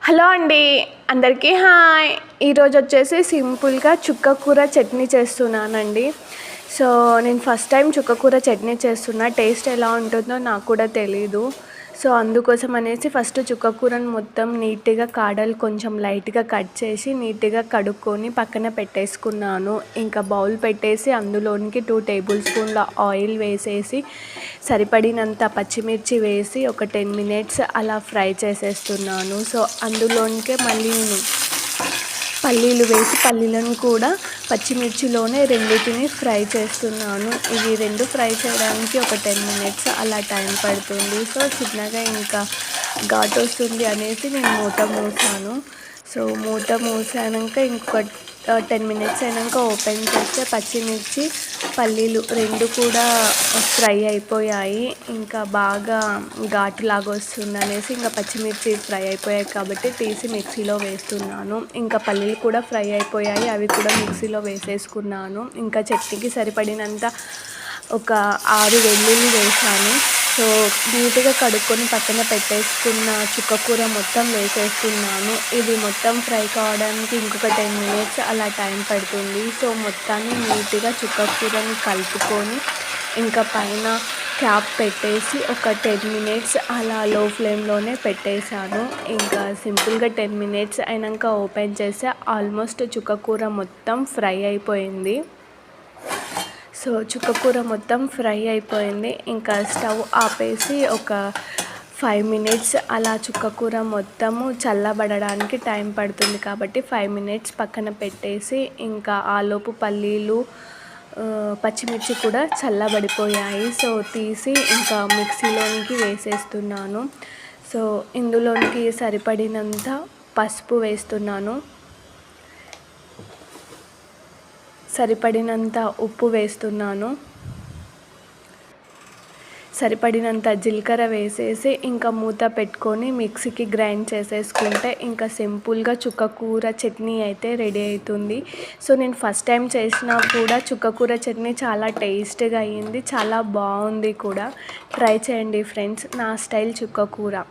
Hello అండి, అందరికీ hi. ఈరోజు వచ్చేసి సింపుల్గా చుక్క కూర చట్నీ చేస్తున్నానండి. సో నేను ఫస్ట్ టైం చుక్క కూర చట్నీ చేస్తున్నా. టేస్ట్ ఎలా ఉంటుందో నాకు కూడా తెలీదు. సో అందుకోసం అనేసి ఫస్ట్ చుక్క కూరను మొత్తం నీట్గా కాడలు కొంచెం లైట్గా కట్ చేసి నీట్గా కడుక్కొని పక్కన పెట్టేసుకున్నాను. ఇంకా బౌల్ పెట్టేసి అందులోనికి 2 టేబుల్ స్పూన్ల ఆయిల్ వేసేసి సరిపడినంత పచ్చిమిర్చి వేసి ఒక 10 మినిట్స్ అలా ఫ్రై చేసేస్తున్నాను. సో అందులోనికే మళ్ళీ నేను పల్లీలు వేసి పల్లీలను కూడా పచ్చిమిర్చిలోనే రెండింటిని ఫ్రై చేస్తున్నాను. ఇవి రెండు ఫ్రై చేయడానికి ఒక 10 మినిట్స్ అలా టైం పడుతుంది. సో చిన్నగా ఇంకా ఘాటు వస్తుంది అనేసి నేను మూత మూసాను. సో మూత మూసాక ఇంకొక 10 మినిట్స్ అయినాక ఓపెన్ చేస్తే పచ్చిమిర్చి పల్లీలు రెండు కూడా ఫ్రై అయిపోయాయి. ఇంకా బాగా ఘాటులాగా వస్తుంది అనేసి ఇంకా పచ్చిమిర్చి ఫ్రై అయిపోయాయి కాబట్టి తీసి మిక్సీలో వేస్తున్నాను. ఇంకా పల్లీలు కూడా ఫ్రై అయిపోయాయి, అవి కూడా మిక్సీలో వేసేసుకున్నాను. ఇంకా చట్నీకి సరిపడినంత ఒక 6 వెల్లుల్లి వేసాను. సో నీట్గా కడుక్కొని పక్కన పెట్టేసుకున్న చుక్క కూర మొత్తం వేసేస్తున్నాను. ఇది మొత్తం ఫ్రై కావడానికి ఇంకొక 10 మినిట్స్ అలా టైం పడుతుంది. సో మొత్తాన్ని నీట్గా చుక్క కూరని కలుపుకొని ఇంకా పైన క్యాప్ పెట్టేసి ఒక 10 మినిట్స్ అలా లో ఫ్లేమ్లోనే పెట్టేశాను. ఇంకా సింపుల్గా 10 మినిట్స్ అయినాక ఓపెన్ చేస్తే ఆల్మోస్ట్ చుక్క కూర మొత్తం ఫ్రై అయిపోయింది. సో చుక్క కూర మొత్తం ఫ్రై అయిపోయింది. ఇంకా స్టవ్ ఆపేసి ఒక 5 మినిట్స్ అలా చుక్క కూర మొత్తము చల్లబడడానికి టైం పడుతుంది కాబట్టి 5 మినిట్స్ పక్కన పెట్టేసి ఇంకా ఆలోపు పల్లీలు పచ్చిమిర్చి కూడా చల్లబడిపోయాయి. సో తీసి ఇంకా మిక్సీలోనికి వేసేస్తున్నాను. సో ఇందులోనికి సరిపడినంత పసుపు వేస్తున్నాను, సరిపడినంత ఉప్పు వేస్తున్నాను, సరిపడినంత జీలకర్ర వేసేసి ఇంకా మూత పెట్టుకొని మిక్సీకి గ్రైండ్ చేసేసుకుంటే ఇంకా సింపుల్గా చుక్క కూర చట్నీ అయితే రెడీ అవుతుంది. సో నేను ఫస్ట్ టైం చేసినా కూడా చుక్క కూర చట్నీ చాలా టేస్ట్గా అయ్యింది, చాలా బాగుంది కూడా. ట్రై చేయండి ఫ్రెండ్స్, నా స్టైల్ చుక్క కూర.